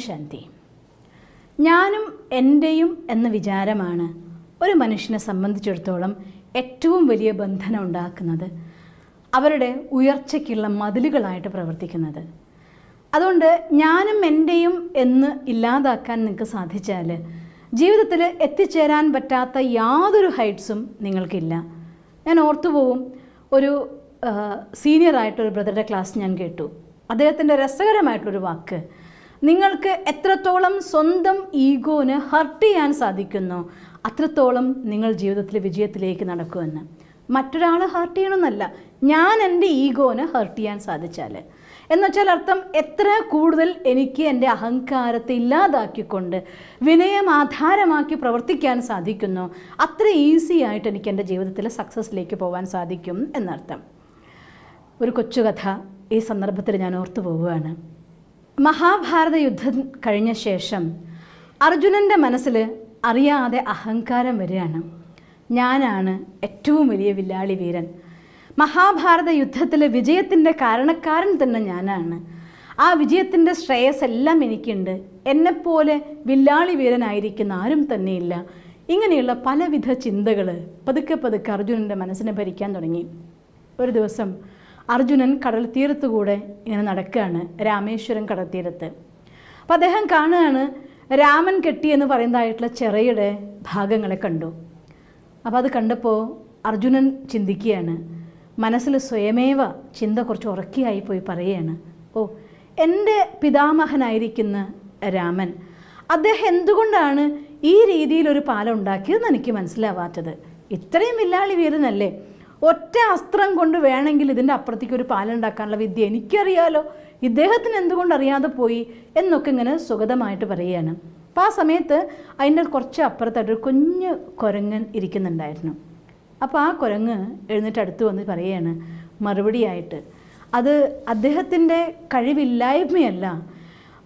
ശാന്തി. ഞാനും എൻ്റെയും എന്ന വിചാരമാണ് ഒരു മനുഷ്യനെ സംബന്ധിച്ചിടത്തോളം ഏറ്റവും വലിയ ബന്ധനം ഉണ്ടാക്കുന്നത്, അവരുടെ ഉയർച്ചയ്ക്കുള്ള മതിലുകളായിട്ട് പ്രവർത്തിക്കുന്നത്. അതുകൊണ്ട് ഞാനും എൻ്റെയും എന്ന് ഇല്ലാതാക്കാൻ നിങ്ങൾക്ക് സാധിച്ചാൽ ജീവിതത്തിൽ എത്തിച്ചേരാൻ പറ്റാത്ത യാതൊരു ഹൈറ്റ്സും നിങ്ങൾക്കില്ല. ഞാൻ ഓർത്തുപോകും, ഒരു സീനിയറായിട്ടൊരു ബ്രദറുടെ ക്ലാസ് ഞാൻ കേട്ടു. അദ്ദേഹത്തിൻ്റെ രസകരമായിട്ടൊരു വാക്ക്, നിങ്ങൾക്ക് എത്രത്തോളം സ്വന്തം ഈഗോന് ഹർട്ട് ചെയ്യാൻ സാധിക്കുന്നോ അത്രത്തോളം നിങ്ങൾ ജീവിതത്തിൽ വിജയത്തിലേക്ക് നടക്കുമെന്ന്. മറ്റൊരാളെ ഹർട്ട് ചെയ്യണമെന്നല്ല, ഞാൻ എൻ്റെ ഈഗോനെ ഹർട്ട് ചെയ്യാൻ സാധിച്ചാൽ എന്നുവെച്ചാൽ അർത്ഥം എത്ര കൂടുതൽ എനിക്ക് എൻ്റെ അഹങ്കാരത്തെ ഇല്ലാതാക്കിക്കൊണ്ട് വിനയം ആധാരമാക്കി പ്രവർത്തിക്കാൻ സാധിക്കുന്നോ അത്ര ഈസി ആയിട്ട് എനിക്ക് എൻ്റെ ജീവിതത്തിൽ സക്സസ്സിലേക്ക് പോകാൻ സാധിക്കും എന്നർത്ഥം. ഒരു കൊച്ചുകഥ ഈ സന്ദർഭത്തിൽ ഞാൻ ഓർത്തു പോവുകയാണ്. മഹാഭാരത യുദ്ധം കഴിഞ്ഞ ശേഷം അർജുനൻ്റെ മനസ്സിൽ അറിയാതെ അഹങ്കാരം വരികയാണ്. ഞാനാണ് ഏറ്റവും വലിയ വില്ലാളി വീരൻ, മഹാഭാരത യുദ്ധത്തിലെ വിജയത്തിൻ്റെ കാരണക്കാരൻ തന്നെ ഞാനാണ്, ആ വിജയത്തിൻ്റെ ശ്രേയസ് എല്ലാം എനിക്കുണ്ട്, എന്നെപ്പോലെ വില്ലാളി വീരനായിരിക്കുന്ന ആരും തന്നെയില്ല. ഇങ്ങനെയുള്ള പലവിധ ചിന്തകൾ പതുക്കെ പതുക്കെ അർജുനൻ്റെ മനസ്സിനെ ഭരിക്കാൻ തുടങ്ങി. ഒരു ദിവസം അർജുനൻ കടൽ തീരത്തുകൂടെ ഇങ്ങനെ നടക്കുകയാണ്, രാമേശ്വരം കടൽ തീരത്ത്. അപ്പം അദ്ദേഹം കാണുകയാണ്, രാമൻ കെട്ടി എന്ന് പറയുന്നതായിട്ടുള്ള ചിറയുടെ ഭാഗങ്ങളെ കണ്ടു. അപ്പോൾ അത് കണ്ടപ്പോൾ അർജുനൻ ചിന്തിക്കുകയാണ്, മനസ്സിൽ സ്വയമേവ ചിന്ത കുറച്ച് ഉറക്കിയായി പോയി പറയുകയാണ്, ഓ, എൻ്റെ പിതാമഹനായിരിക്കുന്ന രാമൻ, അദ്ദേഹം എന്തുകൊണ്ടാണ് ഈ രീതിയിലൊരു പാലം ഉണ്ടാക്കിയതെന്ന് എനിക്ക് മനസ്സിലാവാത്തത്. ഇത്രയും വില്ലാളി വീരനല്ലേ, ഒറ്റ അസ്ത്രം കൊണ്ട് വേണമെങ്കിൽ ഇതിൻ്റെ അപ്പുറത്തേക്ക് ഒരു പാലം ഉണ്ടാക്കാനുള്ള വിദ്യ എനിക്കറിയാലോ, ഇദ്ദേഹത്തിന് എന്തുകൊണ്ട് അറിയാതെ പോയി എന്നൊക്കെ ഇങ്ങനെ സുഗതമായിട്ട് പറയുകയാണ്. അപ്പോൾ ആ സമയത്ത് അതിൻ്റെ കുറച്ച് അപ്പുറത്തായിട്ടൊരു കുഞ്ഞ് കുരങ്ങൻ ഇരിക്കുന്നുണ്ടായിരുന്നു. അപ്പോൾ ആ കുരങ്ങ് എഴുന്നേറ്റ് അടുത്ത് വന്ന് പറയുകയാണ് മറുപടിയായിട്ട്, അത് അദ്ദേഹത്തിൻ്റെ കഴിവില്ലായ്മയല്ല,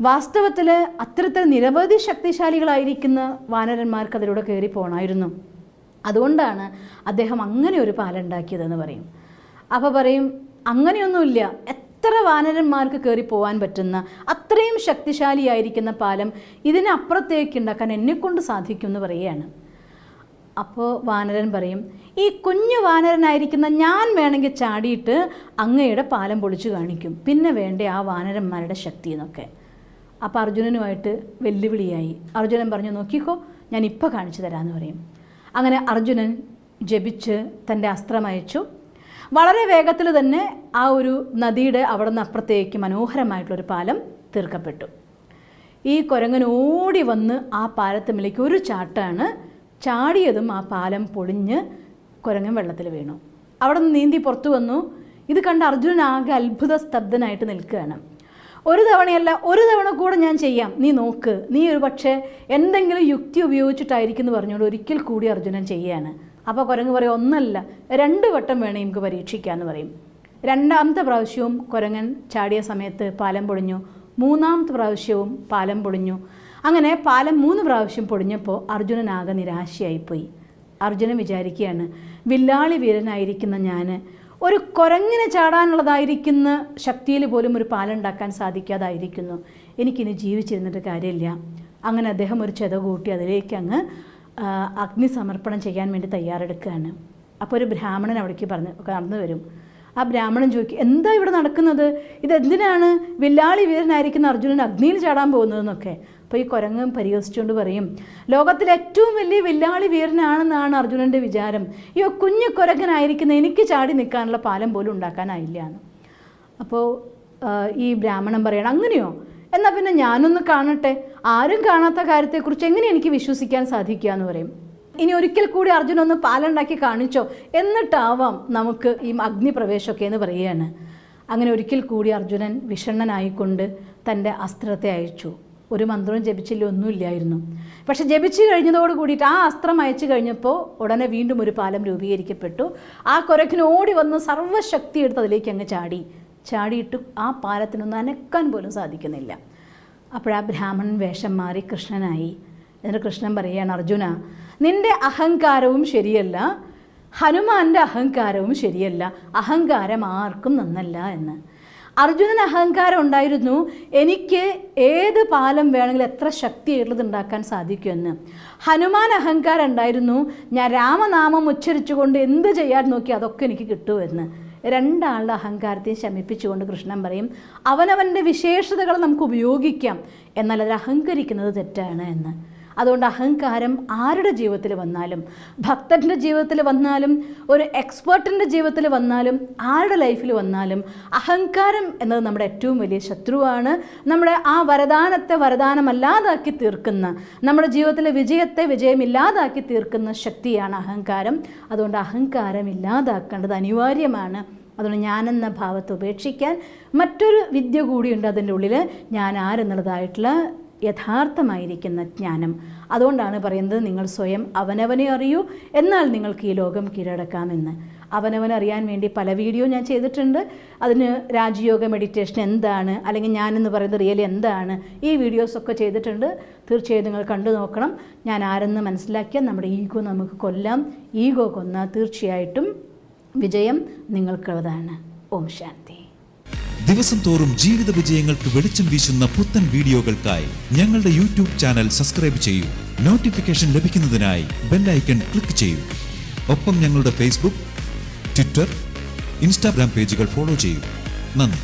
വാസ്തവത്തിൽ അത്തരത്തിൽ നിരവധി ശക്തിശാലികളായിരിക്കുന്ന വാനരന്മാർക്ക് അതിലൂടെ കയറി പോകണമായിരുന്നു, അതുകൊണ്ടാണ് അദ്ദേഹം അങ്ങനെ ഒരു പാലം ഉണ്ടാക്കിയതെന്ന് പറയും. അപ്പോൾ പറയും, അങ്ങനെയൊന്നുമില്ല, എത്ര വാനരന്മാർക്ക് കയറി പോകാൻ പറ്റുന്ന അത്രയും ശക്തിശാലിയായിരിക്കുന്ന പാലം ഇതിനപ്പുറത്തേക്ക് ഉണ്ടാക്കാൻ എന്നെക്കൊണ്ട് സാധിക്കും എന്ന് പറയുകയാണ്. അപ്പോൾ വാനരൻ പറയും, ഈ കുഞ്ഞു വാനരനായിരിക്കുന്ന ഞാൻ വേണമെങ്കിൽ ചാടിയിട്ട് അങ്ങയുടെ പാലം പൊളിച്ചു കാണിക്കും, പിന്നെ വേണ്ടേ ആ വാനരന്മാരുടെ ശക്തി എന്നൊക്കെ. അപ്പോൾ അർജുനനുമായിട്ട് വെല്ലുവിളിയായി. അർജുനൻ പറഞ്ഞു, നോക്കിക്കോ, ഞാൻ ഇപ്പോൾ കാണിച്ചു തരാമെന്ന് പറയും. അങ്ങനെ അർജുനൻ ജപിച്ച് തൻ്റെ അസ്ത്രം അയച്ചു. വളരെ വേഗത്തിൽ തന്നെ ആ ഒരു നദിയുടെ അവിടെ നിന്ന് അപ്പുറത്തേക്ക് മനോഹരമായിട്ടുള്ളൊരു പാലം തീർക്കപ്പെട്ടു. ഈ കുരങ്ങൻ ഓടി വന്ന് ആ പാലത്തുമ്മിലേക്ക് ഒരു ചാട്ടാണ് ചാടിയതും ആ പാലം പൊളിഞ്ഞ് കുരങ്ങൻ വെള്ളത്തിൽ വീണു. അവിടെ നിന്ന് നീന്തി പുറത്തു വന്നു. ഇത് കണ്ട് അർജുനൻ ആകെ അത്ഭുത സ്തബ്ധനായിട്ട് നിൽക്കുകയാണ്. ഒരു തവണയല്ല, ഒരു തവണ കൂടെ ഞാൻ ചെയ്യാം, നീ നോക്ക്, നീ ഒരു പക്ഷേ എന്തെങ്കിലും യുക്തി ഉപയോഗിച്ചിട്ടായിരിക്കും എന്ന് പറഞ്ഞുകൊണ്ട് ഒരിക്കൽ കൂടി അർജുനൻ ചെയ്യുകയാണ്. അപ്പോൾ കുരങ്ങ് പറയും, ഒന്നല്ല 2 വട്ടം വേണേ നമുക്ക് പരീക്ഷിക്കാമെന്ന് പറയും. 2ാമത്തെ പ്രാവശ്യവും കുരങ്ങൻ ചാടിയ സമയത്ത് പാലം പൊളിഞ്ഞു. 3ാമത്തെ പ്രാവശ്യവും പാലം പൊളിഞ്ഞു. അങ്ങനെ പാലം 3 പ്രാവശ്യം പൊളിഞ്ഞപ്പോൾ അർജുനൻ ആകെ നിരാശയായിപ്പോയി. അർജുനൻ വിചാരിക്കുകയാണ്, വില്ലാളി വീരനായിരിക്കുന്ന ഞാൻ ഒരു കുരങ്ങിന് ചാടാനുള്ളതായിരിക്കുന്ന ശക്തിയിൽ പോലും ഒരു പാലം ഉണ്ടാക്കാൻ സാധിക്കാതായിരിക്കുന്നു, എനിക്കിനി ജീവിച്ചിരുന്നിട്ട് കാര്യമില്ല. അങ്ങനെ അദ്ദേഹം ഒരു ചെത കൂട്ടി അതിലേക്ക് അങ്ങ് അഗ്നി സമർപ്പണം ചെയ്യാൻ വേണ്ടി തയ്യാറെടുക്കുകയാണ്. അപ്പോൾ ഒരു ബ്രാഹ്മണൻ അവിടേക്ക് കടന്നു വരും. ആ ബ്രാഹ്മണൻ ചോദിക്കും, എന്താ ഇവിടെ നടക്കുന്നത്, ഇതെന്തിനാണ് വില്ലാളി വീരനായിരിക്കുന്ന അർജുനൻ അഗ്നിയിൽ ചാടാൻ പോകുന്നതെന്നൊക്കെ. അപ്പോൾ ഈ കുരങ്ങ് പരിഹസിച്ചുകൊണ്ട് പറയും, ലോകത്തിലെ ഏറ്റവും വലിയ വില്ലാളി വീരനാണെന്നാണ് അർജുനൻ്റെ വിചാരം, ഈ കുഞ്ഞു കുരങ്ങനായിരിക്കുന്ന എനിക്ക് ചാടി നിൽക്കാനുള്ള പാലം പോലും ഉണ്ടാക്കാനായില്ല എന്ന്. അപ്പോൾ ഈ ബ്രാഹ്മണൻ പറയണം, അങ്ങനെയോ, എന്നാൽ പിന്നെ ഞാനൊന്ന് കാണട്ടെ, ആരും കാണാത്ത കാര്യത്തെക്കുറിച്ച് എങ്ങനെ എനിക്ക് വിശ്വസിക്കാൻ സാധിക്കുക എന്ന് പറയും. ഇനി ഒരിക്കൽ കൂടി അർജുനൻ ഒന്ന് പാലുണ്ടാക്കി കാണിച്ചോ, എന്നിട്ടാവാം നമുക്ക് ഈ അഗ്നിപ്രവേശമൊക്കെ എന്ന് പറയുകയാണ്. അങ്ങനെ ഒരിക്കൽ കൂടി അർജുനൻ വിഷണ്ണനായിക്കൊണ്ട് തൻ്റെ അസ്ത്രത്തെ അയച്ചു. ഒരു മന്ത്രവും ജപിച്ചില്ല, ഒന്നുമില്ലായിരുന്നു. പക്ഷെ ജപിച്ചു കഴിഞ്ഞതോട് കൂടിയിട്ട് ആ അസ്ത്രം അയച്ചു കഴിഞ്ഞപ്പോൾ ഉടനെ വീണ്ടും ഒരു പാലം രൂപീകരിക്കപ്പെട്ടു. ആ കുരക്കിന് ഓടി വന്ന് സർവ്വശക്തി എടുത്ത് അതിലേക്ക് അങ്ങ് ചാടിയിട്ട് ആ പാലത്തിനൊന്നും അനക്കാൻ പോലും സാധിക്കുന്നില്ല. അപ്പോഴാ ബ്രാഹ്മണൻ വേഷം മാറി കൃഷ്ണനായി. എന്നിട്ട് കൃഷ്ണൻ പറയുകയാണ്, അർജുന, നിൻ്റെ അഹങ്കാരവും ശരിയല്ല, ഹനുമാൻ്റെ അഹങ്കാരവും ശരിയല്ല, അഹങ്കാരം ആർക്കും നന്നല്ല എന്ന്. അർജുനന് അഹങ്കാരം ഉണ്ടായിരുന്നു, എനിക്ക് ഏത് പാലം വേണമെങ്കിലും എത്ര ശക്തിയുള്ളത് ഉണ്ടാക്കാൻ സാധിക്കുമെന്ന്. ഹനുമാൻ അഹങ്കാരം ഉണ്ടായിരുന്നു, ഞാൻ രാമനാമം ഉച്ചരിച്ചുകൊണ്ട് എന്ത് ചെയ്യാൻ നോക്കി അതൊക്കെ എനിക്ക് കിട്ടുമെന്ന്. രണ്ടാളുടെ അഹങ്കാരത്തെ ശമിപ്പിച്ചുകൊണ്ട് കൃഷ്ണൻ പറയും, അവനവൻ്റെ വിശേഷതകൾ നമുക്ക് ഉപയോഗിക്കാം, എന്നാൽ അതിൽ അഹങ്കരിക്കുന്നത് തെറ്റാണ് എന്ന്. അതുകൊണ്ട് അഹങ്കാരം ആരുടെ ജീവിതത്തിൽ വന്നാലും, ഭക്തൻ്റെ ജീവിതത്തിൽ വന്നാലും, ഒരു എക്സ്പേർട്ടിൻ്റെ ജീവിതത്തിൽ വന്നാലും, ആരുടെ ലൈഫിൽ വന്നാലും, അഹങ്കാരം എന്നത് നമ്മുടെ ഏറ്റവും വലിയ ശത്രുവാണ്. നമ്മുടെ ആ വരദാനത്തെ വരദാനമല്ലാതാക്കി തീർക്കുന്ന, നമ്മുടെ ജീവിതത്തിലെ വിജയത്തെ വിജയമില്ലാതാക്കി തീർക്കുന്ന ശക്തിയാണ് അഹങ്കാരം. അതുകൊണ്ട് അഹങ്കാരം ഇല്ലാതാക്കേണ്ടത് അനിവാര്യമാണ്. അതുകൊണ്ട് ഞാനെന്ന ഭാവത്തെ ഉപേക്ഷിക്കാൻ മറ്റൊരു വിദ്യ കൂടിയുണ്ട് അതിൻ്റെ ഉള്ളിൽ, ഞാൻ ആരെന്നുള്ളതായിട്ടുള്ള യഥാർത്ഥമായിരിക്കുന്ന ജ്ഞാനം. അതുകൊണ്ടാണ് പറയുന്നത്, നിങ്ങൾ സ്വയം അവനവനെ അറിയൂ, എന്നാൽ നിങ്ങൾക്ക് ഈ ലോകം കീഴടക്കാമെന്ന്. അവനവനെ അറിയാൻ വേണ്ടി പല വീഡിയോ ഞാൻ ചെയ്തിട്ടുണ്ട്. അതിന് രാജയോഗ മെഡിറ്റേഷൻ എന്താണ്, അല്ലെങ്കിൽ ഞാനെന്ന് പറയുന്നത് റിയലി എന്താണ്, ഈ വീഡിയോസൊക്കെ ചെയ്തിട്ടുണ്ട്. തീർച്ചയായും നിങ്ങൾ കണ്ടു നോക്കണം. ഞാൻ ആരെന്ന് മനസ്സിലാക്കിയാൽ നമ്മുടെ ഈഗോ നമുക്ക് കൊല്ലാം. ഈഗോ കൊന്നാൽ തീർച്ചയായിട്ടും വിജയം നിങ്ങൾക്കുള്ളതാണ്. ഓം ശാന്തി. ദിവസം തോറും ജീവിത വിജയങ്ങൾക്ക് വെളിച്ചം വീശുന്ന പുത്തൻ വീഡിയോകൾക്കായി ഞങ്ങളുടെ യൂട്യൂബ് ചാനൽ സബ്സ്ക്രൈബ് ചെയ്യൂ. നോട്ടിഫിക്കേഷൻ ലഭിക്കുന്നതിനായി ബെൽ ഐക്കൺ ക്ലിക്ക് ചെയ്യൂ. ഒപ്പം ഞങ്ങളുടെ ഫേസ്ബുക്ക്, ട്വിറ്റർ, ഇൻസ്റ്റാഗ്രാം പേജുകൾ ഫോളോ ചെയ്യൂ. നന്ദി.